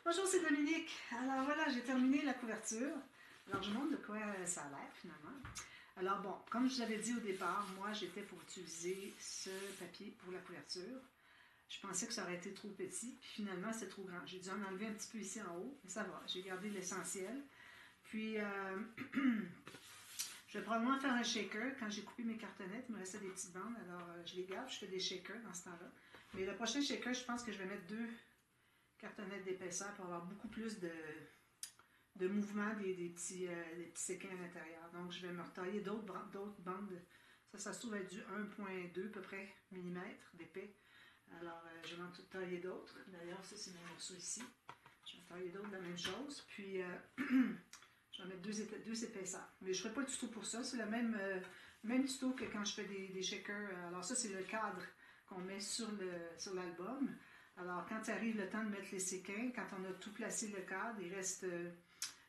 Bonjour, c'est Dominique. Alors voilà, j'ai terminé la couverture. Alors je montre de quoi ça a l'air finalement. Alors bon, comme je vous avais dit au départ, moi j'étais pour utiliser ce papier pour la couverture. Je pensais que ça aurait été trop petit, puis finalement c'est trop grand. J'ai dû en enlever un petit peu ici en haut, mais ça va, j'ai gardé l'essentiel. Puis je vais probablement faire un shaker. Quand j'ai coupé mes cartonnettes, il me restait des petites bandes, alors je les garde, je fais des shakers dans ce temps-là. Mais le prochain shaker, je pense que je vais mettre deux cartonnettes d'épaisseur pour avoir beaucoup plus de mouvement des petits séquins à l'intérieur. Donc, je vais me retailler d'autres bandes. Ça se trouve être du 1,2 à peu près millimètres d'épais. Alors, je vais en tailler d'autres. D'ailleurs, ça, c'est mon morceau ici. Je vais tailler d'autres de la même chose. Puis, je vais mettre deux épaisseurs. Mais je ne ferai pas de tuto pour ça. C'est le même tuto que quand je fais des shakers. Alors, ça, c'est le cadre qu'on met sur l'album. Alors, quand arrive le temps de mettre les séquins, quand on a tout placé le cadre, il reste...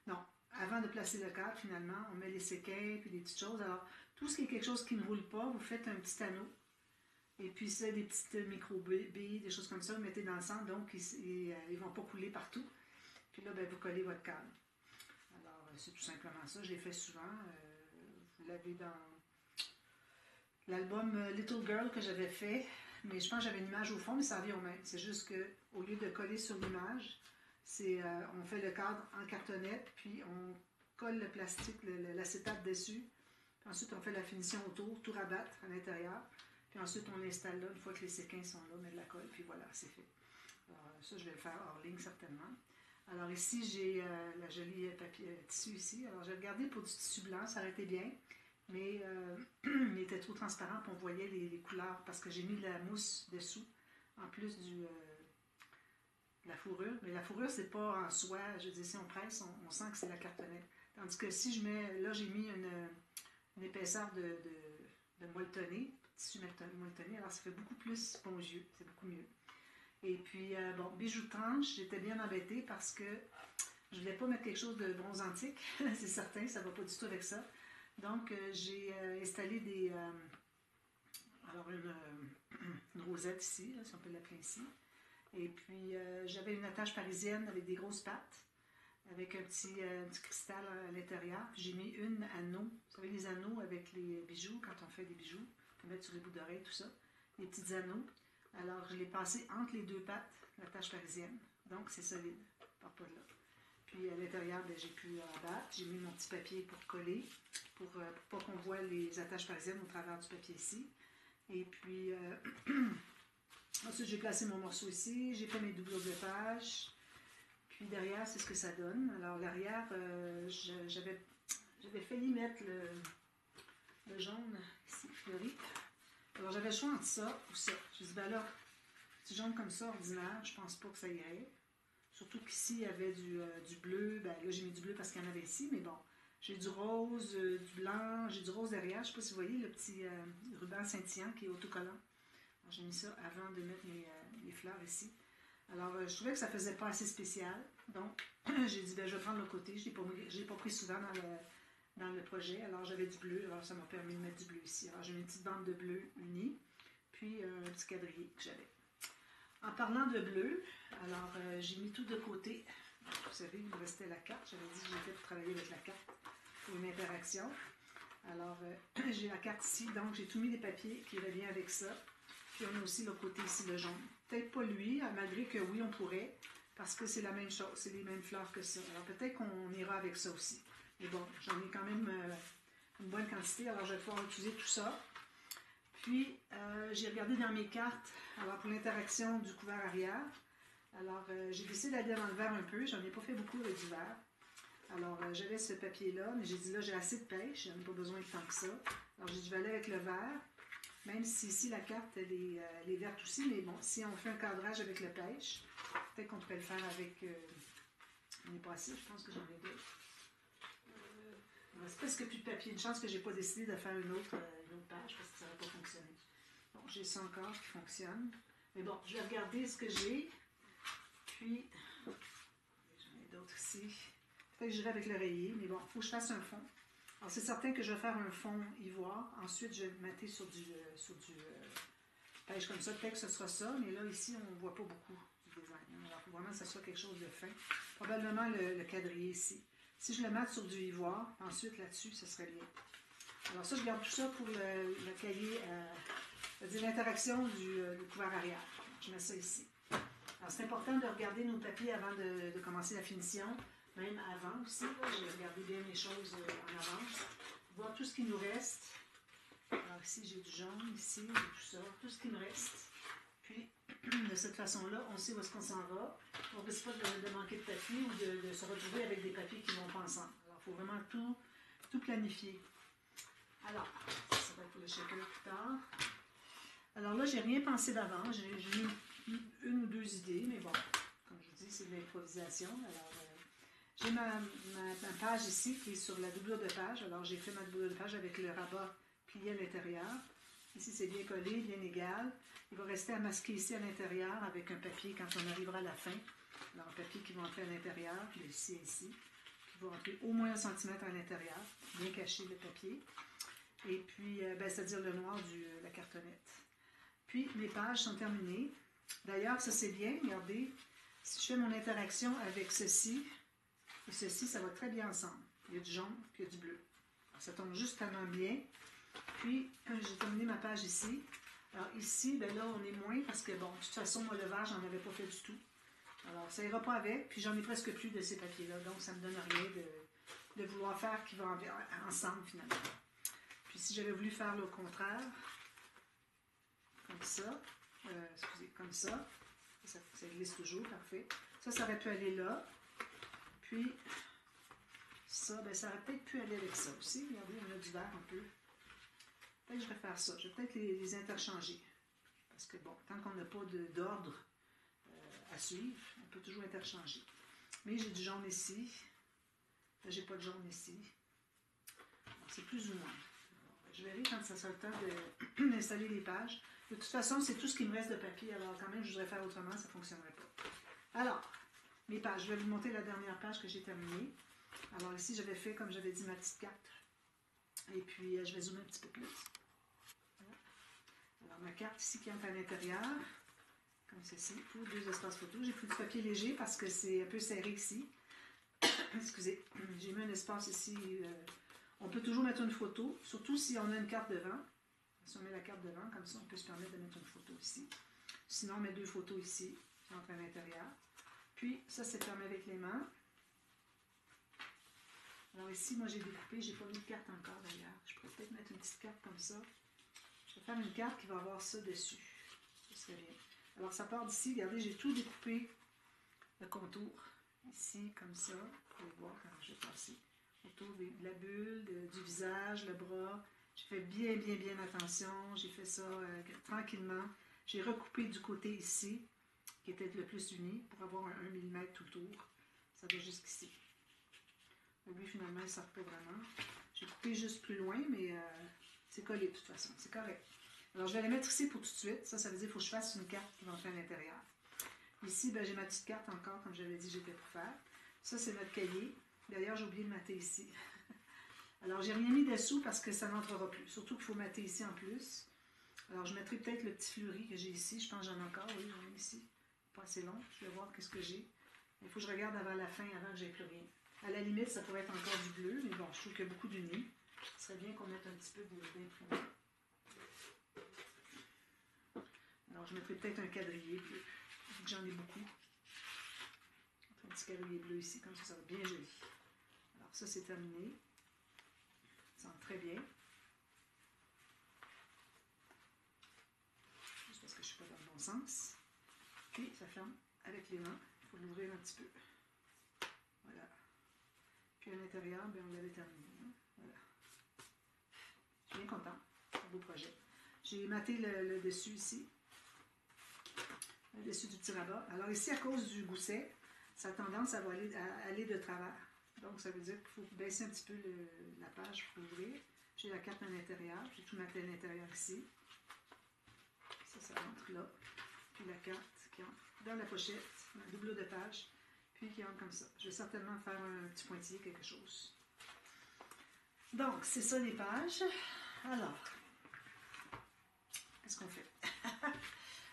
non, avant de placer le cadre, finalement, on met les séquins puis des petites choses. Alors, tout ce qui est quelque chose qui ne roule pas, vous faites un petit anneau. Et puis, c'est des petites micro-billes, des choses comme ça, vous mettez dans le centre, donc ils ne vont pas couler partout. Puis là, ben, vous collez votre cadre. Alors, c'est tout simplement ça. Je l'ai fait souvent. Vous l'avez dans l'album Little Girl que j'avais fait. Mais je pense que j'avais une image au fond, mais ça revient au même. C'est juste qu'au lieu de coller sur l'image, on fait le cadre en cartonnette, puis on colle le plastique, l'acétate dessus. Puis ensuite, on fait la finition autour, tout rabattre à l'intérieur. Puis ensuite, on l'installe là, une fois que les séquins sont là, on met de la colle, puis voilà, c'est fait. Alors, ça, je vais le faire hors ligne, certainement. Alors ici, j'ai la jolie tissu ici. Alors, je vais le garder pour du tissu blanc, ça aurait été bien. Mais il était trop transparent, puis on voyait les couleurs, parce que j'ai mis de la mousse dessous, en plus de la fourrure. Mais la fourrure, c'est pas en soi, je veux dire, si on presse, on sent que c'est la cartonnette. Tandis que si je mets, là j'ai mis une épaisseur de molletonné, tissu molletonné, alors ça fait beaucoup plus spongieux, c'est beaucoup mieux. Et puis, bon, bijoux de tranche, j'étais bien embêtée parce que je voulais pas mettre quelque chose de bronze antique, c'est certain, ça va pas du tout avec ça. Donc, j'ai installé alors une rosette ici, là, si on peut l'appeler ici. Et puis, j'avais une attache parisienne avec des grosses pattes, avec un petit cristal à l'intérieur. J'ai mis une anneau. Vous savez, les anneaux avec les bijoux, quand on fait des bijoux, on peut mettre sur les bouts d'oreilles, tout ça. Les petits anneaux. Alors, je l'ai passé entre les deux pattes, l'attache parisienne. Donc, c'est solide. Part pas de là. Puis, à l'intérieur, ben, j'ai pu abattre. J'ai mis mon petit papier pour coller, pour pas qu'on voit les attaches parisiennes au travers du papier ici. Et puis, ensuite, j'ai placé mon morceau ici. J'ai fait mes doublures de page. Puis derrière, c'est ce que ça donne. Alors l'arrière, j'avais failli mettre le jaune ici, fleuri. Alors j'avais le choix entre ça ou ça. Je me dis, ben là, petit jaune comme ça, ordinaire, je pense pas que ça irait. Surtout qu'ici, il y avait du bleu. Ben là, j'ai mis du bleu parce qu'il y en avait ici, mais bon. J'ai du rose, du blanc, j'ai du rose derrière. Je ne sais pas si vous voyez le petit ruban scintillant qui est autocollant. J'ai mis ça avant de mettre mes fleurs ici. Alors, je trouvais que ça faisait pas assez spécial. Donc, j'ai dit, ben, je vais prendre le côté. Je l'ai pas pris souvent dans le projet. Alors, j'avais du bleu. Alors, ça m'a permis de mettre du bleu ici. Alors, j'ai mis une petite bande de bleu unie. Puis, un petit quadrillé que j'avais. En parlant de bleu, alors, j'ai mis tout de côté. Vous savez, il me restait la carte. J'avais dit que j'étais pour travailler avec la carte pour une interaction. Alors, j'ai la carte ici. Donc, j'ai tout mis les papiers qui allaient bien avec ça. Puis on a aussi le côté ici, le jaune. Peut-être pas lui, malgré que oui, on pourrait, parce que c'est la même chose, c'est les mêmes fleurs que ça. Alors peut-être qu'on ira avec ça aussi. Mais bon, j'en ai quand même une bonne quantité, alors je vais pouvoir utiliser tout ça. Puis, j'ai regardé dans mes cartes, alors pour l'interaction du couvert arrière, alors j'ai décidé d'aller dans le vert un peu, j'en ai pas fait beaucoup avec du vert. Alors, j'avais ce papier-là, mais j'ai dit là, j'ai assez de pêche, j'en ai pas besoin de tant que ça. Alors, j'ai dit, je vais aller avec le vert. Même si ici la carte elle est verte aussi, mais bon, si on fait un cadrage avec le pêche, peut-être qu'on pourrait le faire avec. On n'est pas assez, je pense que j'en ai deux. C'est presque plus de papier. Une chance que j'ai pas décidé de faire une autre page parce que ça n'aurait pas fonctionné. Bon, j'ai ça encore qui fonctionne. Mais bon, je vais regarder ce que j'ai. Puis, j'en ai d'autres ici. Peut-être que j'irai avec l'oreiller, mais bon, il faut que je fasse un fond. Alors, c'est certain que je vais faire un fond ivoire. Ensuite, je vais le mettre sur du pêche comme ça. Peut-être que ce sera ça, mais là, ici, on ne voit pas beaucoup du design. Hein. Alors, il faut vraiment que ça soit quelque chose de fin. Probablement le quadrillé ici. Si je le mets sur du ivoire, ensuite là-dessus, ce serait bien. Alors ça, je garde tout ça pour le cahier, l'interaction du couvert arrière. Je mets ça ici. Alors c'est important de regarder nos papiers avant de commencer la finition, même avant aussi. J'ai regardé bien les choses en avance. Voir tout ce qui nous reste. Alors ici, j'ai du jaune, ici, j'ai tout ça, tout ce qui me reste. Puis, de cette façon-là, on sait où est-ce qu'on s'en va. On ne risque pas de manquer de papier ou de se retrouver avec des papiers qui ne vont pas ensemble. Alors, il faut vraiment tout planifier. Alors, ça va être pour le shaker plus tard. Alors là, j'ai rien pensé d'avant. J'ai eu une ou deux idées, mais bon, comme je vous dis, c'est de l'improvisation. Alors, j'ai ma page ici qui est sur la doublure de page. Alors, j'ai fait ma doublure de page avec le rabat plié à l'intérieur. Ici, c'est bien collé, bien égal. Il va rester à masquer ici à l'intérieur avec un papier quand on arrivera à la fin. Alors, un papier qui va entrer à l'intérieur, de ici et ici, qui va entrer au moins 1 centimètre à l'intérieur, bien caché le papier. Et puis, c'est-à-dire le noir de la cartonnette. Puis, mes pages sont terminées. D'ailleurs, ça c'est bien, regardez, si je fais mon interaction avec ceci et ceci, ça va très bien ensemble. Il y a du jaune, puis il y a du bleu. Alors, ça tombe juste tellement bien. Puis, j'ai terminé ma page ici. Alors ici, ben là, on est moins parce que, bon, de toute façon, moi, le vert, j'en avais pas fait du tout. Alors, ça ira pas avec, puis j'en ai presque plus de ces papiers-là, donc ça me donne rien de vouloir faire qui va ensemble, finalement. Puis si j'avais voulu faire le contraire, comme ça, excusez, comme ça glisse toujours, parfait. Ça aurait pu aller là. Puis, ça, ben ça aurait peut-être pu aller avec ça aussi. Regardez, on a du vert un peu. Peut-être que je vais faire ça. Je vais peut-être les interchanger. Parce que, bon, tant qu'on n'a pas d'ordre à suivre, on peut toujours interchanger. Mais j'ai du jaune ici. Là, j'ai pas de jaune ici. C'est plus ou moins. Je verrai quand ça sera le temps d'installer les pages. De toute façon, c'est tout ce qui me reste de papier. Alors, quand même, je voudrais faire autrement, ça ne fonctionnerait pas. Alors, mes pages. Je vais vous montrer la dernière page que j'ai terminée. Alors, ici, j'avais fait, comme j'avais dit, ma petite carte. Et puis, je vais zoomer un petit peu plus. Voilà. Alors, ma carte ici qui entre à l'intérieur, comme ceci, pour 2 espaces photos. J'ai pris du papier léger parce que c'est un peu serré ici. Excusez, j'ai mis un espace ici. On peut toujours mettre une photo, surtout si on a une carte devant. Si on met la carte devant, comme ça, on peut se permettre de mettre une photo ici. Sinon, on met 2 photos ici, qui entrent à l'intérieur. Puis, ça, c'est fermé avec les mains. Alors ici, moi, j'ai découpé, j'ai pas mis de carte encore d'ailleurs. Je pourrais peut-être mettre une petite carte comme ça. Je vais faire une carte qui va avoir ça dessus. Ça serait bien. Alors, ça part d'ici. Regardez, j'ai tout découpé, le contour. Ici, comme ça. Vous pouvez voir quand je vais passer. Autour de la bulle, du visage, le bras. J'ai fait bien attention. J'ai fait ça tranquillement. J'ai recoupé du côté ici, qui était le plus uni, pour avoir un 1 mm tout autour. Ça va jusqu'ici. Lui, finalement, il ne sort pas vraiment. J'ai coupé juste plus loin, mais c'est collé de toute façon. C'est correct. Alors, je vais les mettre ici pour tout de suite. Ça veut dire qu'il faut que je fasse une carte qui va entrer à l'intérieur. Ici, ben, j'ai ma petite carte encore, comme j'avais dit, j'étais pour faire. Ça, c'est notre cahier. D'ailleurs, j'ai oublié de mater ici. Alors, j'ai rien mis dessous parce que ça n'entrera plus. Surtout qu'il faut mater ici en plus. Alors, je mettrai peut-être le petit fleuri que j'ai ici. Je pense que j'en ai encore. Oui, j'en ai ici. Pas assez long. Je vais voir qu'est-ce que j'ai. Il faut que je regarde avant la fin, avant que j'ai plus rien. À la limite, ça pourrait être encore du bleu, mais bon, je trouve qu'il y a beaucoup d'unis. Ce serait bien qu'on mette un petit peu d'imprimé. Alors, je mettrai peut-être un quadrillé bleu, vu que j'en ai beaucoup. Un petit quadrillé bleu ici, comme ça va bien joli. Alors, ça, c'est terminé. Ça sent très bien. Juste parce que je ne suis pas dans le bon sens. Puis, ça ferme avec les mains. Il faut l'ouvrir un petit peu. Voilà. Puis à l'intérieur, ben, on l'avait terminé. Hein? Voilà. Je suis bien contente. C'est un beau projet. J'ai maté le dessus ici. Le dessus du petit rabat. Alors ici, à cause du gousset, ça a tendance à aller de travers. Donc ça veut dire qu'il faut baisser un petit peu la page pour ouvrir. J'ai la carte à l'intérieur. J'ai tout maté à l'intérieur ici. Ça rentre là. Puis la carte qui entre dans la pochette, la double de page. Puis qui entre comme ça. Je vais certainement faire un petit pointillé, quelque chose. Donc, c'est ça les pages. Alors, qu'est-ce qu'on fait?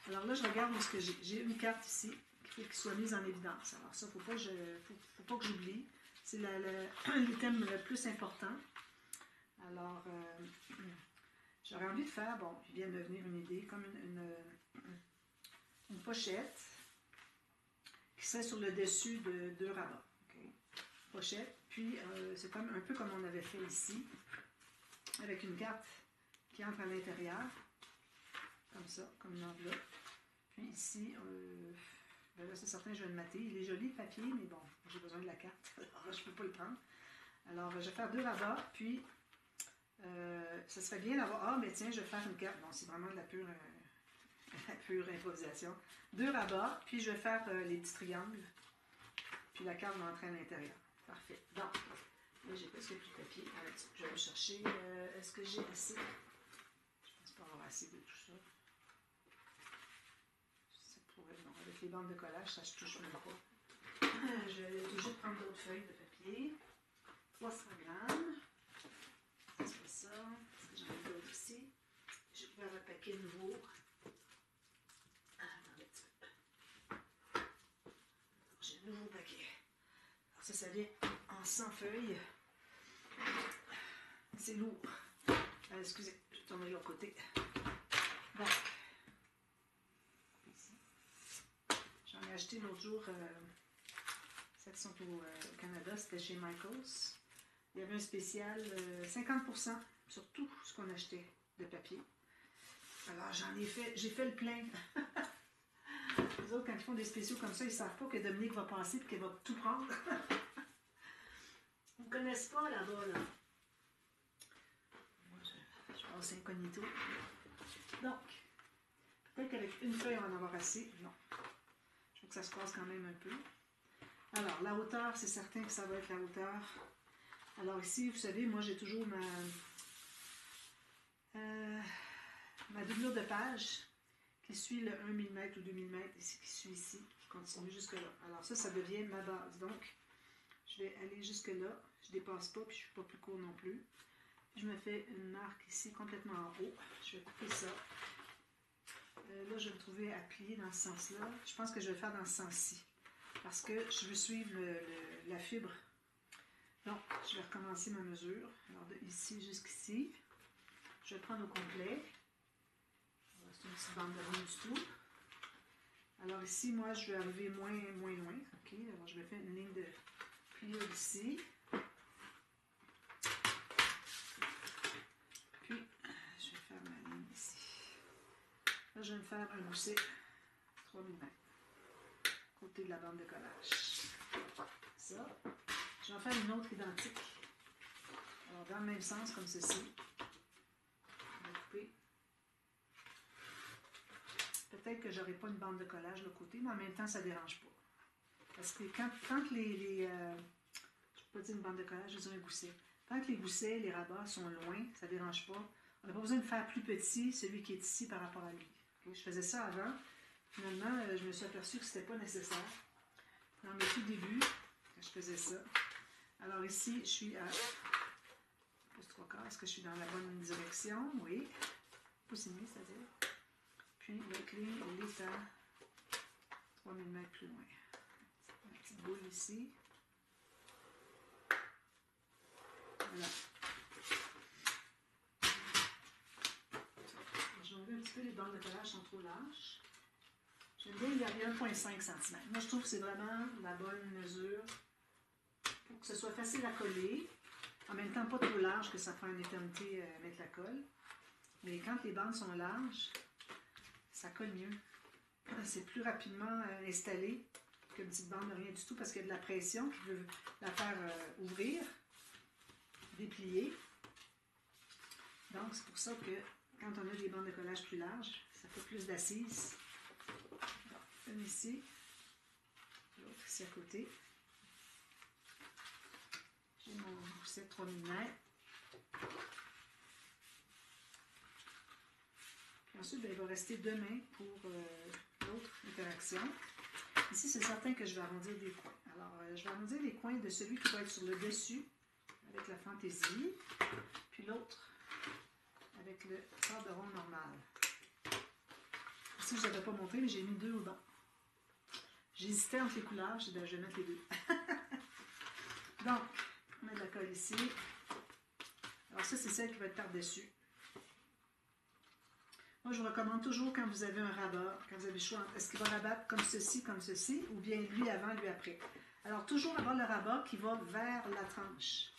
Alors là, je regarde ce que j'ai. J'ai une carte ici, et qu'il soit mis en évidence. Alors ça, faut pas que j'oublie. C'est l'item le plus important. Alors, j'aurais envie de faire, bon, il vient de venir une idée, comme une pochette qui serait sur le dessus de 2 rabats. Okay? Pochette, puis c'est comme un peu comme on avait fait ici, avec une carte qui entre à l'intérieur, comme ça, comme une enveloppe. Puis ici, ben là c'est certain, je vais le mater. Il est joli le papier, mais bon, j'ai besoin de la carte, alors je ne peux pas le prendre. Alors, je vais faire 2 rabats, puis ça serait bien d'avoir, ah, mais tiens, je vais faire une carte. Bon, c'est vraiment de la pure improvisation. 2 rabats, puis je vais faire les petits triangles, puis la carte va entrer à l'intérieur. Parfait. Donc, là, j'ai presque plus de papier. Alors, je vais me chercher, est-ce que j'ai assez? Je pense pas avoir assez de tout ça. Ça pourrait, non, avec les bandes de collage, ça se touche même pas. Je vais obligé de prendre d'autres feuilles de papier. 300 grammes. Ça, c'est ça. Est-ce que j'en ai d'autres ici? J'ai ouvert un paquet nouveau. J'ai un nouveau paquet. Alors ça vient en 100 feuilles. C'est lourd. Excusez, je vais tourner de l'autre côté. Donc, j'en ai acheté l'autre jour. Celles qui sont au Canada, c'était chez Michaels. Il y avait un spécial 50% sur tout ce qu'on achetait de papier. Alors j'ai fait le plein. Les autres, quand ils font des spéciaux comme ça, ils ne savent pas que Dominique va passer et qu'elle va tout prendre. Ils ne connaissent pas là-bas, là. Moi, je passe incognito. Donc, peut-être qu'avec une feuille, on va en avoir assez. Non. Je veux que ça se passe quand même un peu. Alors, la hauteur, c'est certain que ça va être la hauteur. Alors ici, vous savez, moi, j'ai toujours ma doublure de page qui suit le 1 mm ou 2 mm, ici, qui suit ici. Je continue jusque là. Alors ça devient ma base. Donc, je vais aller jusque là. Je ne dépasse pas, puis je ne suis pas plus court non plus. Je me fais une marque ici, complètement en haut. Je vais couper ça. Là, je vais me trouver à plier dans ce sens-là. Je pense que je vais le faire dans ce sens-ci. Parce que je veux suivre la fibre. Donc, je vais recommencer ma mesure. Alors, de ici jusqu'ici. Je vais le prendre au complet. C'est une petite bande de rien du tout. Alors ici, moi, je vais arriver moins loin. OK, alors je vais faire une ligne de pliure ici. Puis, je vais faire ma ligne ici. Là, je vais me faire un gousset 3 mm. Côté de la bande de collage. Ça. Je vais en faire une autre identique. Alors, dans le même sens, comme ceci. Je vais couper. Peut-être que je n'aurai pas une bande de collage de l'autre côté, mais en même temps, ça ne dérange pas. Parce que quand je ne peux pas dire une bande de collage, je veux dire un gousset. Tant que les goussets, les rabats sont loin, ça ne dérange pas. On n'a pas besoin de faire plus petit celui qui est ici par rapport à lui. Okay? Je faisais ça avant. Finalement, je me suis aperçue que ce n'était pas nécessaire. Dans mes tout débuts, quand je faisais ça. Alors ici, je suis à pouce 3/4. Est-ce que je suis dans la bonne direction? Oui. Pouce et demi, c'est-à-dire. Puis l'autre ligne, elle est à 3 mm plus loin. Une petite boule ici. Voilà. Je vais enlever un petit peu les bandes de collage sont trop larges. J'aime bien, il y a 1,5 cm. Moi, je trouve que c'est vraiment la bonne mesure pour que ce soit facile à coller. En même temps, pas trop large que ça prend une éternité à mettre la colle. Mais quand les bandes sont larges, ça colle mieux. C'est plus rapidement installé qu'une petite bande de rien du tout parce qu'il y a de la pression qui veut la faire ouvrir, déplier. Donc, c'est pour ça que quand on a des bandes de collage plus larges, ça fait plus d'assises. Une ici, l'autre ici à côté. J'ai mon gousset 3 mm. Ensuite, ben, il va rester 2 mains pour l'autre interaction. Ici, c'est certain que je vais arrondir des coins. Alors, je vais arrondir les coins de celui qui va être sur le dessus, avec la fantaisie, puis l'autre avec le quart de rond normal. Ici, je ne l'avais pas montré, mais j'ai mis 2 au bas. J'hésitais entre les couleurs, j'ai dit, ben, je vais mettre les deux. Donc, on met de la colle ici. Alors ça, c'est celle qui va être par-dessus. Moi, je vous recommande toujours quand vous avez un rabat, quand vous avez le choix, est-ce qu'il va rabattre comme ceci, ou bien lui avant, lui après. Alors, toujours avoir le rabat qui va vers la tranche.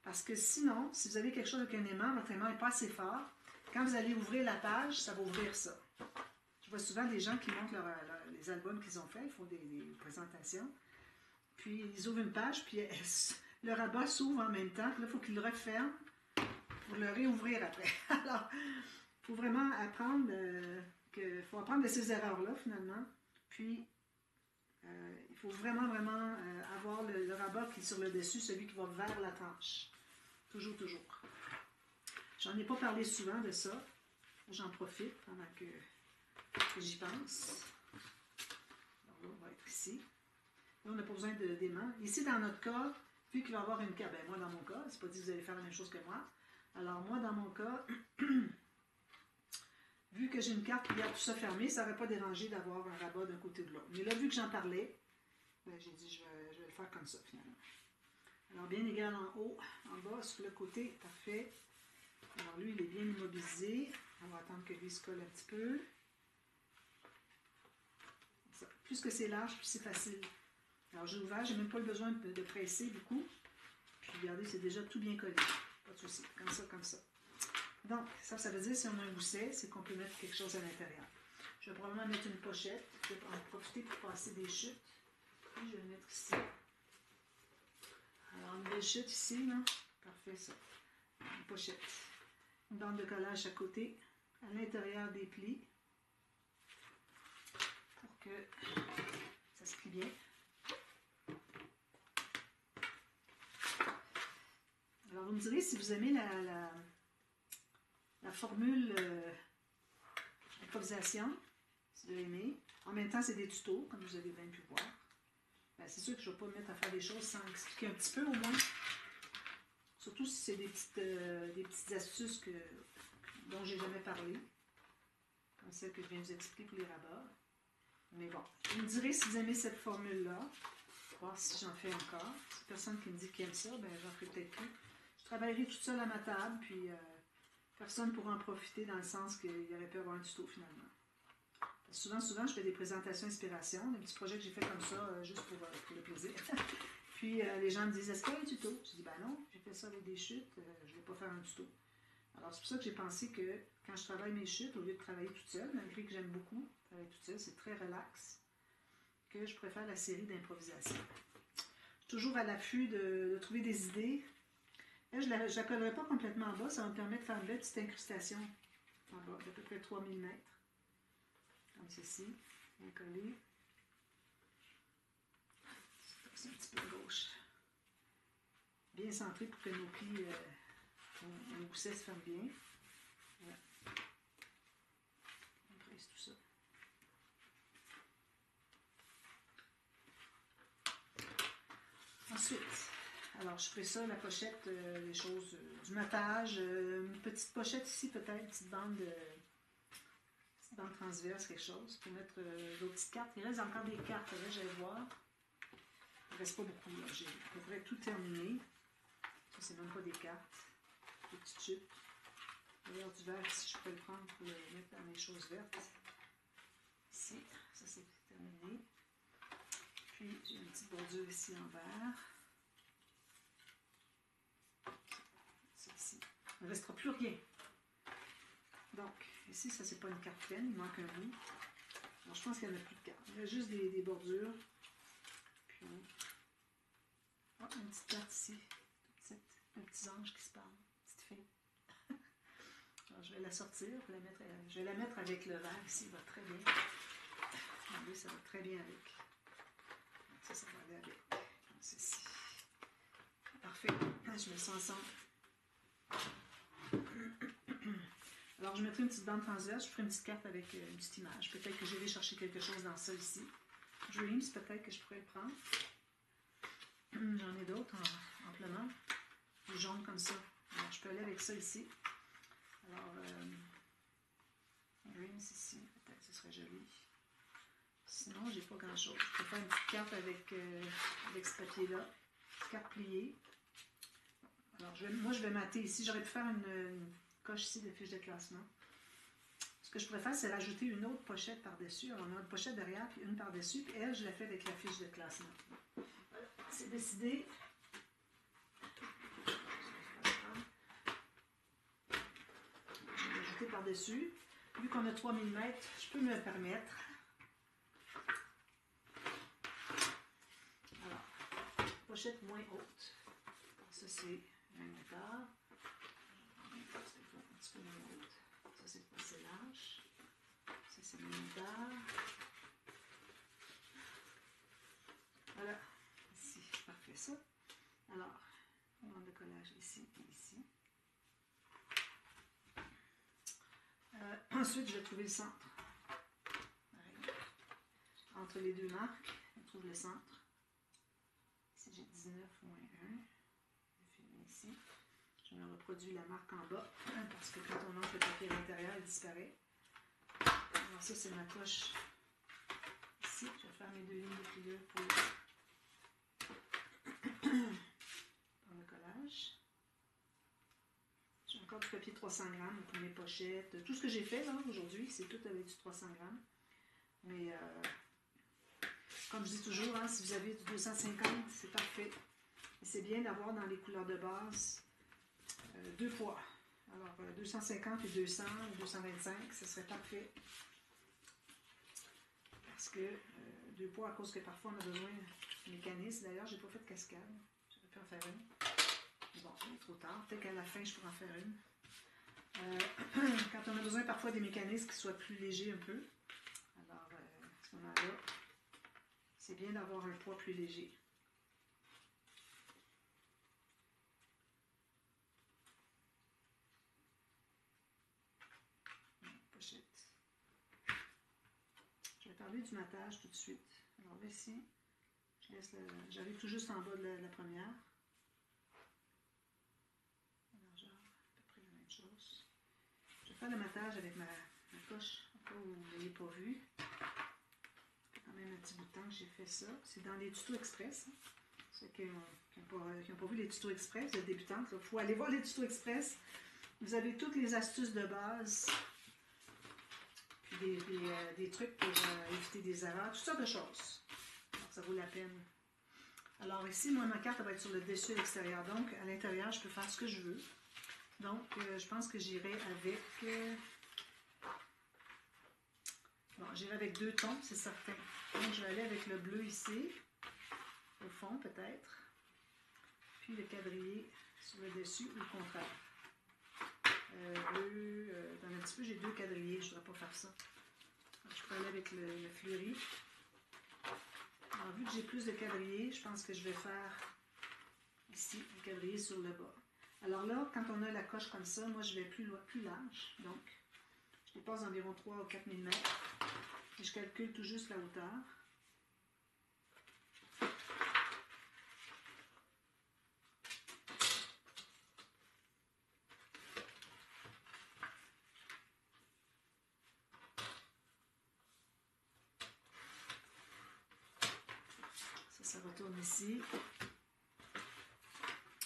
Parce que sinon, si vous avez quelque chose avec un aimant, votre aimant n'est pas assez fort, quand vous allez ouvrir la page, ça va ouvrir ça. Je vois souvent des gens qui montrent les albums qu'ils ont faits, ils font des présentations, puis ils ouvrent une page, puis le rabat s'ouvre en même temps, puis là, il faut qu'ils le referment pour le réouvrir après. Alors, il faut vraiment apprendre faut apprendre de ces erreurs-là, finalement. Puis, il faut vraiment avoir le rabat qui est sur le dessus, celui qui va vers la tranche. Toujours, toujours. J'en ai pas parlé souvent de ça. J'en profite pendant que j'y pense. Alors là, on va être ici. Là, on n'a pas besoin d'aimant. Ici, dans notre cas, vu qu'il va y avoir une carte, ben moi, dans mon cas, c'est pas dit que vous allez faire la même chose que moi. Alors, moi, dans mon cas, vu que j'ai une carte qui garde tout ça fermé, ça n'aurait pas dérangé d'avoir un rabat d'un côté ou de l'autre. Mais là, vu que j'en parlais, ben, j'ai dit, je vais le faire comme ça, finalement. Alors, bien égal en haut, en bas, sur le côté, parfait. Alors, lui, il est bien immobilisé. On va attendre que lui se colle un petit peu. Ça. Plus que c'est large, plus c'est facile. Alors, j'ai ouvert, j'ai même pas le besoin de presser beaucoup. Puis, regardez, c'est déjà tout bien collé. Pas de souci. Comme ça, comme ça. Donc, ça veut dire, si on a un gousset, c'est qu'on peut mettre quelque chose à l'intérieur. Je vais probablement mettre une pochette. Je vais en profiter pour passer des chutes. Puis, je vais le mettre ici. Alors, une belle chute ici, là. Parfait, ça. Une pochette. Une bande de collage à côté, à l'intérieur des plis, pour que ça se plie bien. Alors, vous me direz si vous aimez la formule improvisation, si vous aimez. En même temps, c'est des tutos, comme vous avez bien pu voir. Ben, c'est sûr que je ne vais pas me mettre à faire des choses sans expliquer un petit peu au moins. Surtout si c'est des petites astuces dont j'ai jamais parlé. Comme celle que je viens de vous expliquer pour les rabats. Mais bon, vous me direz si vous aimez cette formule-là. Voir si j'en fais encore. Si personne qui me dit qu'il aime ça, ben j'en ferai peut-être plus. Je travaillerai toute seule à ma table, puis personne ne pourra en profiter dans le sens qu'il y aurait pu avoir un tuto finalement. Souvent, je fais des présentations inspiration, des petits projets que j'ai fait comme ça, juste pour le plaisir. Puis les gens me disent, est-ce qu'il y a un tuto? Je dis, ben non, j'ai fait ça avec des chutes, je ne vais pas faire un tuto. Alors c'est pour ça que j'ai pensé que quand je travaille mes chutes, au lieu de travailler toute seule, malgré que j'aime beaucoup travailler toute seule, c'est très relax, que je préfère la série d'improvisation. Toujours à l'affût de trouver des idées. Là, je ne la collerai pas complètement en bas, ça va me permettre de faire une belle petite incrustation en bas, d'à peu près 3 mm. Comme ceci, bien collé. C'est un petit peu à gauche. Bien centré pour que nos plis, nos goussets se ferment bien. Voilà. On presse tout ça. Ensuite, alors je ferai ça, la pochette, les choses, du matage, une petite pochette ici peut-être, une petite bande transverse, quelque chose, pour mettre d'autres petites cartes. Il reste encore des cartes, là, j'allais voir. Il ne reste pas beaucoup, là. J'ai à peu près tout terminé. Ça, c'est même pas des cartes. Des petites chutes. D'ailleurs, du vert, si je peux le prendre pour le mettre dans les choses vertes. Ici, ça c'est terminé. Puis, j'ai une petite bordure ici en vert. Ça ici. Il ne restera plus rien. Donc, ici, ça c'est pas une carte pleine, il manque un bout. Alors, je pense qu'il n'y en a plus de cartes. Il y a juste des bordures. Puis, oh, une petite carte ici. Un petit ange qui se parle. Une petite fille. Alors, je vais la sortir. Je vais la mettre avec le vert ici. Il va très bien. Regardez, ça va très bien avec. Ça va aller avec. Comme ceci. Parfait. Je mets ça ensemble. Alors, je mettrai une petite bande transverse, je ferai une petite carte avec une petite image. Peut-être que j'irai chercher quelque chose dans ça ici. Dreams, peut-être que je pourrais le prendre. J'en ai d'autres amplement. Du jaune comme ça. Alors, je peux aller avec ça ici. Alors, Dreams ici, peut-être que ce serait joli. Sinon, j'ai pas grand-chose. Je peux faire une petite carte avec ce papier-là. Petite carte pliée. Alors, moi, je vais mater ici. J'aurais pu faire une coche ici de fiche de classement. Ce que je pourrais faire, c'est rajouter une autre pochette par-dessus. Alors, on a une pochette derrière, puis une par-dessus. Puis elle, je la fais avec la fiche de classement. Voilà. C'est décidé. Je vais rajouter par-dessus. Vu qu'on a 3 mm, je peux me le permettre. Alors, pochette moins haute. Ça, c'est un moteur. Un petit peu moins haute. Ça, c'est le scellage. Ça, c'est le moteur. Voilà. Ici, parfait ça. Alors, on a le collage ici et ici. Ensuite, je vais trouver le centre. Pareil. Entre les deux marques, on trouve le centre. Ici, j'ai 19 moins 1. Je vais filmer ici. Je me reproduis la marque en bas, parce que quand on entre le papier à l'intérieur, il disparaît. Alors ça, c'est ma coche ici. Je vais faire mes 2 lignes de pliure pour le collage. J'ai encore du papier 300 grammes pour mes pochettes. Tout ce que j'ai fait là aujourd'hui, c'est tout avec du 300 grammes. Mais comme je dis toujours, hein, si vous avez du 250, c'est parfait. Et c'est bien d'avoir dans les couleurs de base 2 poids. Alors 250 et 200 ou 225, ce serait parfait. Parce que 2 poids à cause que parfois on a besoin de mécanisme. D'ailleurs, j'ai pas fait de cascade. J'aurais pu en faire une. Bon, il est trop tard. Peut-être qu'à la fin, je pourrais en faire une. Quand on a besoin parfois des mécanismes qui soient plus légers un peu, alors à ce moment-là, c'est bien d'avoir un poids plus léger. Pochette. Je vais parler du matage tout de suite. Alors là, ici, j'arrive tout juste en bas de la première. Je vais faire le matage avec ma coche, au cas où vous ne l'avez pas vu. Ça fait quand même un petit bout de temps que j'ai fait ça. C'est dans les tutos express. Hein. Ceux qui n'ont pas vu les tutos express, de débutantes, il faut aller voir les tutos express. Vous avez toutes les astuces de base, puis des trucs pour éviter des erreurs, toutes sortes de choses. Donc, ça vaut la peine. Alors ici, moi, ma carte va être sur le dessus et l'extérieur. Donc, à l'intérieur, je peux faire ce que je veux. Donc, je pense que j'irai avec... bon, j'irai avec 2 tons, c'est certain. Donc, je vais aller avec le bleu ici, au fond peut-être. Puis le quadrillé sur le dessus ou le contraire. Bleu, dans un petit peu, j'ai 2 quadrillés, je ne voudrais pas faire ça. Alors, je peux aller avec le fleuri. Alors, vu que j'ai plus de quadrillés, je pense que je vais faire ici un quadrillé sur le bas. Alors là, quand on a la coche comme ça, moi je vais plus large. Donc, je dépasse environ 3 ou 4 mm. Et je calcule tout juste la hauteur. Ça retourne ici.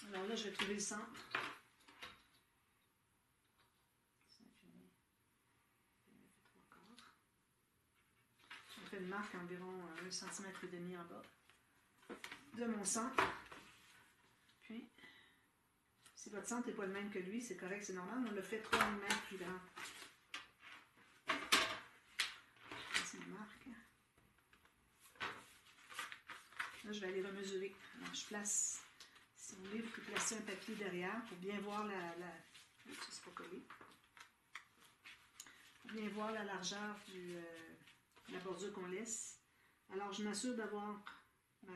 Alors là, je vais trouver le centre. Je fais une marque environ 1,5 cm en bas de mon centre. Puis, si votre centre n'est pas le même que lui, c'est correct, c'est normal. On le fait 3 mm plus grand. C'est une marque. Là, je vais aller remesurer. Alors, je place... Si vous voulez, vous pouvez placer un papier derrière pour bien voir c'est pas collé. Pour bien voir la largeur de la bordure qu'on laisse. Alors, je m'assure d'avoir ma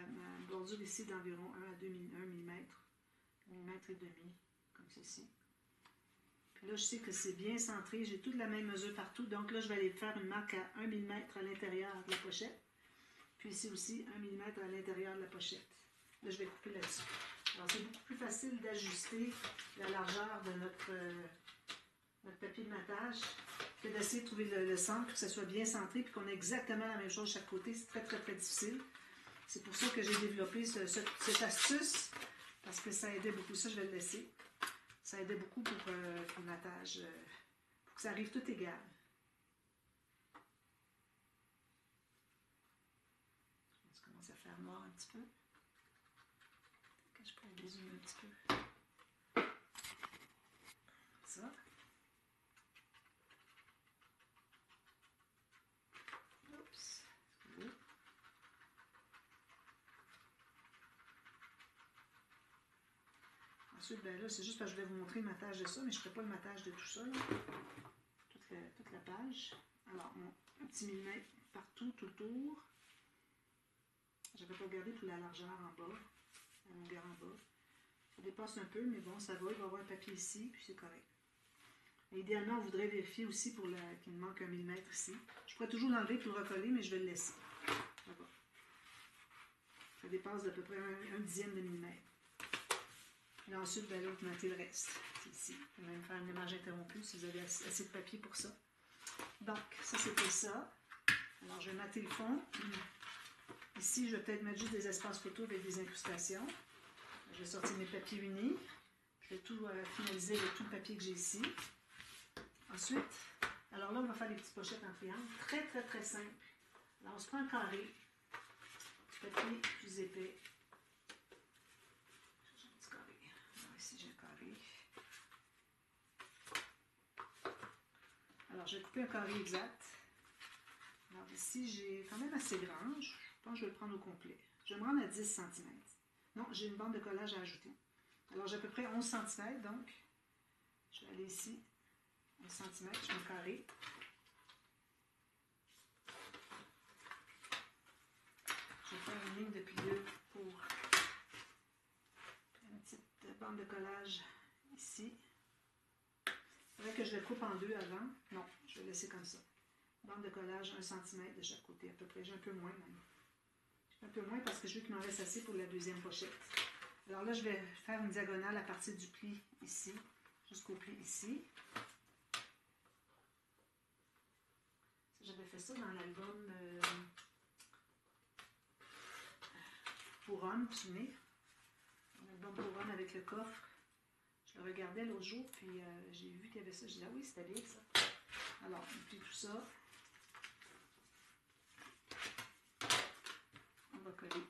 bordure ici d'environ 1 à 2 mm, 1,5 mm, comme ceci. Puis là, je sais que c'est bien centré. J'ai toute la même mesure partout. Donc là, je vais aller faire une marque à 1 mm à l'intérieur de la pochette. Puis ici aussi, 1 mm à l'intérieur de la pochette. Là, je vais couper là-dessus. Alors, c'est beaucoup plus facile d'ajuster la largeur de notre papier de matage, que d'essayer de trouver le centre, pour que ça soit bien centré, puis qu'on ait exactement la même chose de chaque côté. C'est très, très, très difficile. C'est pour ça que j'ai développé cette astuce, parce que ça aidait beaucoup. Ça, je vais le laisser. Ça aidait beaucoup pour le matage, pour que ça arrive tout égal. Ça commence à faire noir un petit peu. Je pourrais dézoomer un petit peu. Ça. Oups. Excusez. Ensuite, ben là, c'est juste parce que je vais vous montrer le matage de ça, mais je ne ferai pas le matage de tout ça, là. Toute la page. Alors, un petit millimètre partout, tout autour. Je n'avais pas regardé pour la largeur en bas, la longueur en bas. Ça dépasse un peu, mais bon, ça va. Il va y avoir un papier ici, puis c'est correct. Et idéalement, on voudrait vérifier aussi qu'il me manque un millimètre ici. Je pourrais toujours l'enlever pour le recoller, mais je vais le laisser. Ça va. Ça dépasse d'à peu près un dixième de millimètre. Et ensuite, ben là, vous mettez le reste. C'est ici. Vous pouvez même faire une image interrompue si vous avez assez de papier pour ça. Donc, ça, c'était ça. Alors, je vais mater le fond. Ici, je vais peut-être mettre juste des espaces photos avec des incrustations. Je vais sortir mes papiers unis. Je vais tout finaliser avec tout le papier que j'ai ici. Ensuite, alors là, on va faire des petites pochettes en triangle. Très, très, très simple. Alors, on se prend un carré. Du papier plus épais. J'ai un petit carré. Alors, ici, j'ai un carré. Alors, je vais couper un carré exact. Alors, ici, j'ai quand même assez grand. Je pense que je vais le prendre au complet. Je vais me rendre à 10 cm. Non, j'ai une bande de collage à ajouter. Alors, j'ai à peu près 11 cm, donc je vais aller ici, 11 cm, je mets un carré. Je vais faire une ligne de pliure pour une petite bande de collage ici. Il faudrait que je le coupe en deux avant. Non, je vais laisser comme ça. Bande de collage 1 cm de chaque côté, à peu près. J'ai un peu moins même. Un peu moins parce que je veux qu'il m'en reste assez pour la deuxième pochette. Alors là, je vais faire une diagonale à partir du pli ici, jusqu'au pli ici. J'avais fait ça dans l'album Pour-Homme, vous vous souvenez? L'album Pour-Homme avec le coffre. Je le regardais l'autre jour, puis j'ai vu qu'il y avait ça. J'ai dit, ah oui, c'était bien ça. Alors, on plie tout ça. On va coller.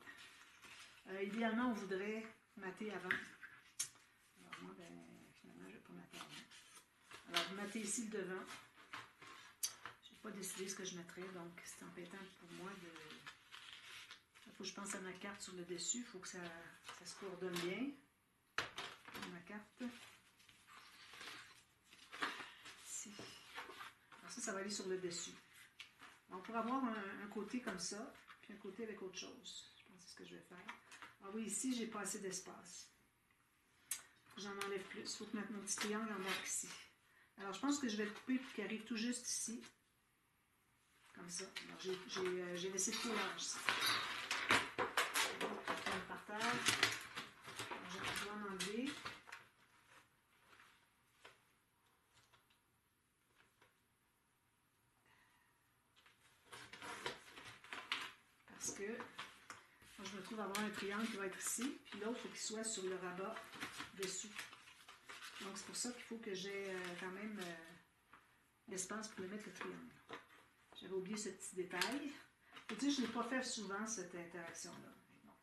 Idéalement, on voudrait mater avant. Alors moi, ben, finalement, je ne vais pas mater avant. Alors, vous matez ici le devant. Je n'ai pas décidé ce que je mettrais, donc c'est embêtant pour moi de... Il faut que je pense à ma carte sur le dessus. Il faut que ça se coordonne bien. Ma carte. Ici. Alors ça va aller sur le dessus. Donc, pour avoir un côté comme ça, puis un côté avec autre chose. Je pense que c'est ce que je vais faire. Ah oui, ici, j'ai pas assez d'espace. J'en enlève plus. Il faut que mon petit triangle embarque ici. Alors, je pense que je vais le couper pour qu'il arrive tout juste ici. Comme ça. Alors, j'ai laissé trop large ici. Je vais par terre. Je vais pouvoir l'enlever. Parce que moi, je me trouve avoir un triangle qui va être ici, puis l'autre, il faut qu'il soit sur le rabat dessous. Donc, c'est pour ça qu'il faut que j'ai quand même l'espace pour le mettre le triangle. J'avais oublié ce petit détail. Je veux dire, je ne l'ai pas fait souvent, cette interaction-là. Bon.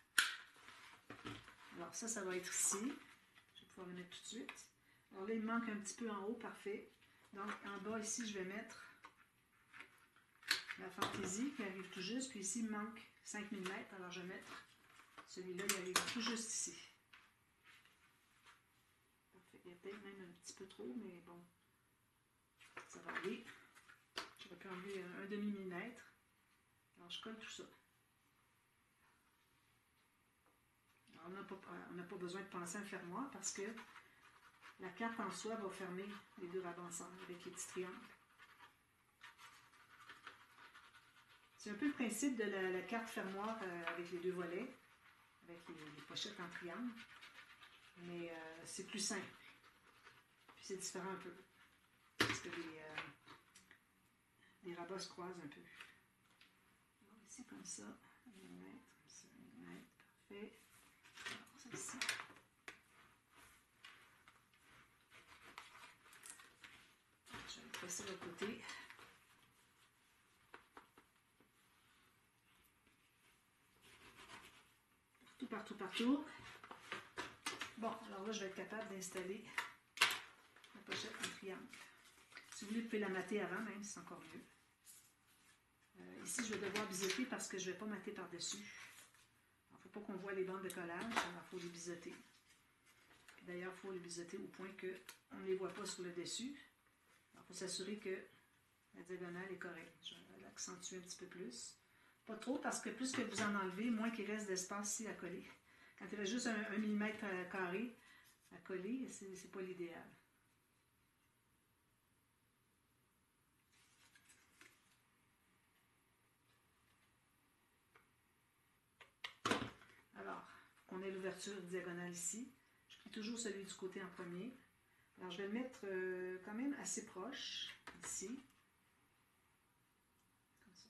Alors, ça va être ici. Je vais pouvoir le mettre tout de suite. Alors là, il me manque un petit peu en haut, parfait. Donc, en bas, ici, je vais mettre la fantaisie qui arrive tout juste. Puis ici, il me manque 5 mm. Alors, je vais mettre celui-là, il arrive tout juste ici. Parfait. Il y a peut-être même un petit peu trop, mais bon, ça va aller. J'aurais pu enlever un demi-millimètre. Alors, je colle tout ça. Alors, on n'a pas besoin de penser à un fermoir parce que la carte en soi va fermer les deux rabats ensemble avec les petits triangles. C'est un peu le principe de la carte fermoir avec les deux volets, avec les pochettes en triangle, mais c'est plus simple. Puis c'est différent un peu. que les rabats se croisent un peu. Alors, ici, comme ça, 1 mètre, comme ça, 1 mètre, parfait. Alors, celle-ci. Je vais passer de l'autre côté. Partout. Bon, alors là, je vais être capable d'installer la pochette en triangle. Si vous voulez, vous pouvez la mater avant, même, c'est encore mieux. Ici, je vais devoir biseauter parce que je ne vais pas mater par-dessus. Il ne faut pas qu'on voit les bandes de collage, alors il faut les biseauter. D'ailleurs, il faut les biseauter au point qu'on ne les voit pas sur le dessus. Alors, il faut s'assurer que la diagonale est correcte. Je vais l'accentuer un petit peu plus. Pas trop, parce que plus que vous en enlevez, moins qu'il reste d'espace ici à coller. Quand il reste juste 1 millimètre carré à coller, c'est pas l'idéal. Alors, on ait l'ouverture diagonale ici. Je plie toujours celui du côté en premier. Alors, je vais le mettre quand même assez proche, ici. Comme ça.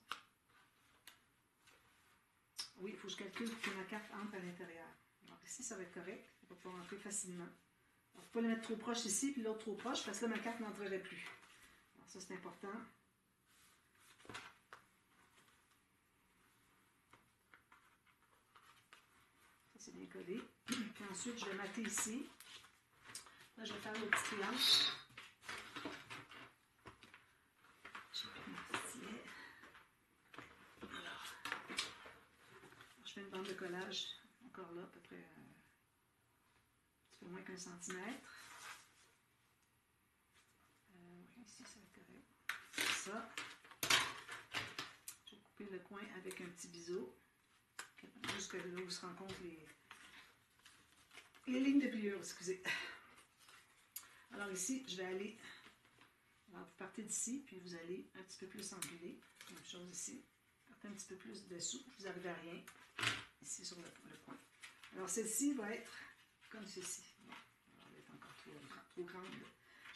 Oui, il faut que je calcule que ma carte entre à l'intérieur. Alors, ici, ça va être correct. Il va pouvoir entrer facilement. Il ne faut pas le mettre trop proche ici, puis l'autre trop proche, parce que là, ma carte n'entrerait plus. Alors, ça, c'est important. Ça, c'est bien collé. Puis ensuite, je vais mater ici. Là, je vais faire le petit triangle. J'ai pris mon stylet. Alors, je fais une bande de collage, encore là, à peu près un petit peu moins qu'1 centimètre. Oui, ici, ça va être correct. Ça. Je vais couper le coin avec un petit biseau. Jusque là où se rencontrent les lignes de pliure, excusez. Alors ici, je vais aller, alors vous partez d'ici, puis vous allez un petit peu plus enculer. Même chose ici. Partez un petit peu plus dessous, vous n'arrivez à rien. Ici sur le coin. Alors celle-ci va être comme ceci. Bon, alors elle est encore trop grande.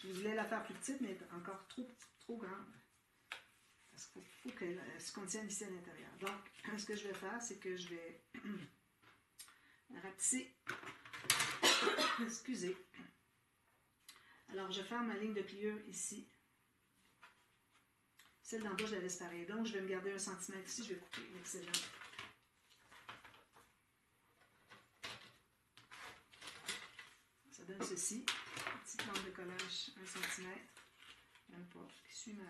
Je voulais la faire plus petite, mais encore trop grande. Parce qu'il faut qu'elle se contienne ici à l'intérieur. Donc, ce que je vais faire, c'est que je vais rapetisser. Excusez. Alors, je ferme ma ligne de pliure ici. Celle d'en bas, je la laisse pareil. Donc, je vais me garder 1 centimètre ici. Je vais couper l'excédent. Ça donne ceci. Une petite bande de collage 1 centimètre. Même pas. Qui suit ma...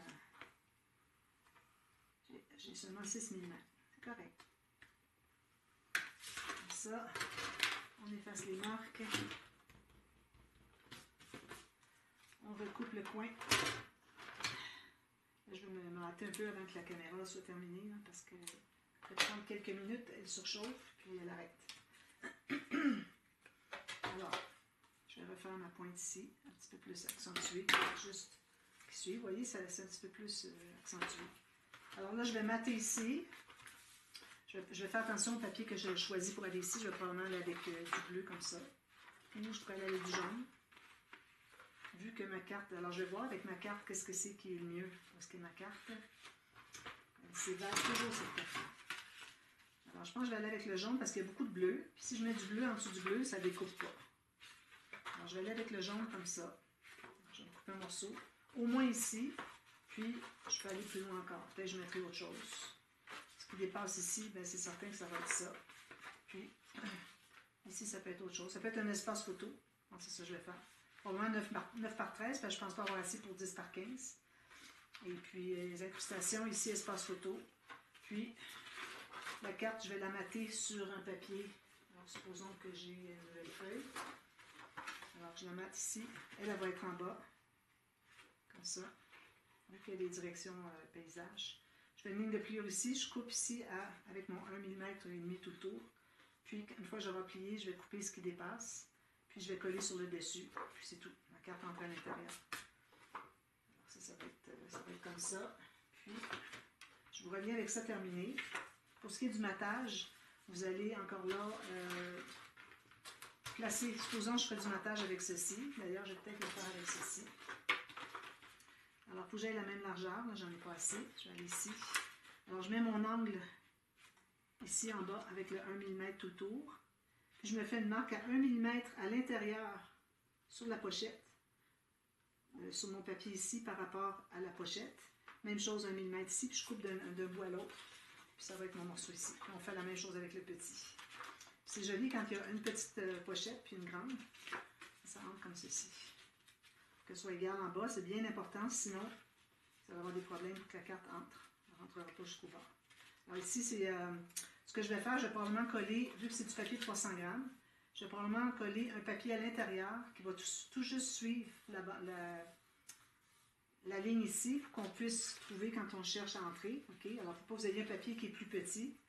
J'ai seulement 6 mm. C'est correct. Comme ça, on efface les marques. On recoupe le coin. Là, je vais me hâter un peu avant que la caméra soit terminée, là, parce que ça peut prendre quelques minutes, elle surchauffe, puis elle arrête. Alors, je vais refaire ma pointe ici, un petit peu plus accentuée, juste qui suit. Vous voyez, ça laisse un petit peu plus accentué. Alors là, je vais mater ici. Je vais faire attention au papier que je choisis pour aller ici. Je vais probablement aller avec du bleu comme ça. Ou je pourrais aller avec du jaune. Vu que ma carte... Alors, je vais voir avec ma carte qu'est-ce que c'est qui est le mieux. Parce que ma carte, elle s'évade toujours cette carte. Alors, je pense que je vais aller avec le jaune parce qu'il y a beaucoup de bleu. Puis si je mets du bleu en dessous du bleu, ça ne découpe pas. Alors, je vais aller avec le jaune comme ça. Je vais couper un morceau. Au moins ici. Puis, je peux aller plus loin encore. Peut-être que je mettrai autre chose. Ce qui dépasse ici, ben, c'est certain que ça va être ça. Puis, ici, ça peut être autre chose. Ça peut être un espace photo. Donc, c'est ça que je vais faire. Probablement 9 par 13, parce que je ne pense pas avoir assez pour 10 par 15. Et puis, les incrustations, ici, espace photo. Puis, la carte, je vais la mater sur un papier. Alors, supposons que j'ai une nouvelle feuille. Alors, je la mate ici. Elle va être en bas. Comme ça. Vu qu'il y a des directions paysage. Je fais une ligne de pliure ici. Je coupe ici avec mon 1 mm et demi tout le tour. Puis, une fois que j'aurai plié, je vais couper ce qui dépasse. Puis, je vais coller sur le dessus. Puis, c'est tout. Ma carte entre à l'intérieur. Alors, ça va être comme ça. Puis, je vous reviens avec ça terminé. Pour ce qui est du matage, vous allez encore là placer. Supposons que je fais du matage avec ceci. D'ailleurs, je vais peut-être le faire avec ceci. Alors, il faut que j'aille la même largeur. Là, j'en ai pas assez. Je vais aller ici. Alors, je mets mon angle ici en bas avec le 1 mm tout autour. Puis, je me fais une marque à 1 mm à l'intérieur sur la pochette. Sur mon papier ici par rapport à la pochette. Même chose, 1 mm ici. Puis, je coupe d'un bout à l'autre. Puis, ça va être mon morceau ici. Puis, on fait la même chose avec le petit. C'est joli quand il y a une petite pochette puis une grande. Ça rentre comme ceci. Que ce soit égal en bas, c'est bien important, sinon ça va avoir des problèmes pour que la carte entre. Elle ne rentrera pas jusqu'au bas. Alors ici, c'est ce que je vais faire, je vais probablement coller, vu que c'est du papier de 300 grammes, je vais probablement coller un papier à l'intérieur qui va tout juste suivre la ligne ici pour qu'on puisse trouver quand on cherche à entrer. Okay? Alors, il ne faut pas que vous ayez un papier qui est plus petit.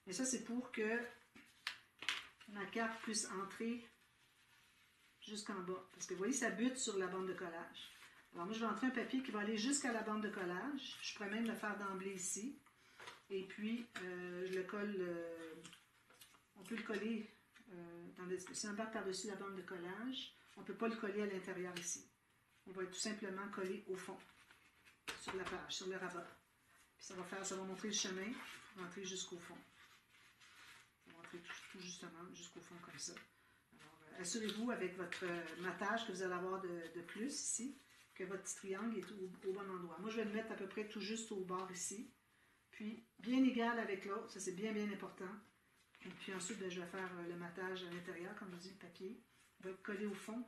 Mais ça, c'est pour que ma carte puisse entrer jusqu'en bas. Parce que vous voyez, ça bute sur la bande de collage. Alors moi, je vais entrer un papier qui va aller jusqu'à la bande de collage. Je pourrais même le faire d'emblée ici. Et puis, je le colle, on peut le coller, si on part par-dessus la bande de collage, on ne peut pas le coller à l'intérieur ici. On va tout simplement coller au fond, sur la page, sur le rabat. Puis ça va montrer le chemin, rentrer jusqu'au fond. Ça va rentrer tout justement jusqu'au fond comme ça. Assurez-vous avec votre matage que vous allez avoir de plus ici, que votre petit triangle est au bon endroit. Moi, je vais le mettre à peu près tout juste au bord ici. Puis, bien égal avec l'autre, ça c'est bien important. Et puis ensuite, je vais faire le matage à l'intérieur, comme je dis, le papier. Il va être collé au fond,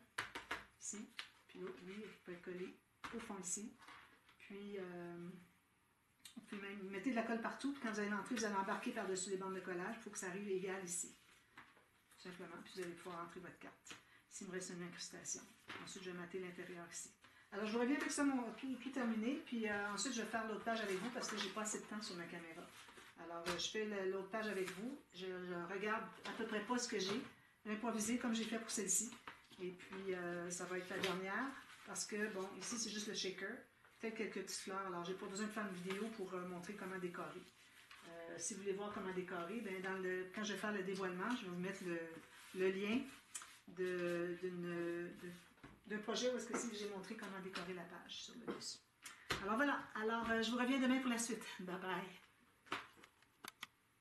ici. Puis l'autre, lui, il va être collé au fond ici. Puis, même, mettez de la colle partout. Puis quand vous allez l'entrer, vous allez embarquer par-dessus les bandes de collage. Il faut que ça arrive égal ici. Simplement, puis vous allez pouvoir entrer votre carte. Ici, il me reste une incrustation. Ensuite, je vais mater l'intérieur ici. Alors, je vous reviens avec ça, tout terminé, puis ensuite, je vais faire l'autre page avec vous parce que je n'ai pas assez de temps sur ma caméra. Alors, je fais l'autre page avec vous. Je regarde à peu près pas ce que j'ai, improvisé comme j'ai fait pour celle-ci. Et puis, ça va être la dernière parce que, bon, ici, c'est juste le shaker. Peut-être quelques petites fleurs. Alors, j'ai pas besoin de faire une vidéo pour montrer comment décorer. Si vous voulez voir comment décorer, bien quand je vais faire le dévoilement, je vais vous mettre le lien d'un projet où est-ce que j'ai montré comment décorer la page sur le dessus. Alors voilà, je vous reviens demain pour la suite. Bye bye!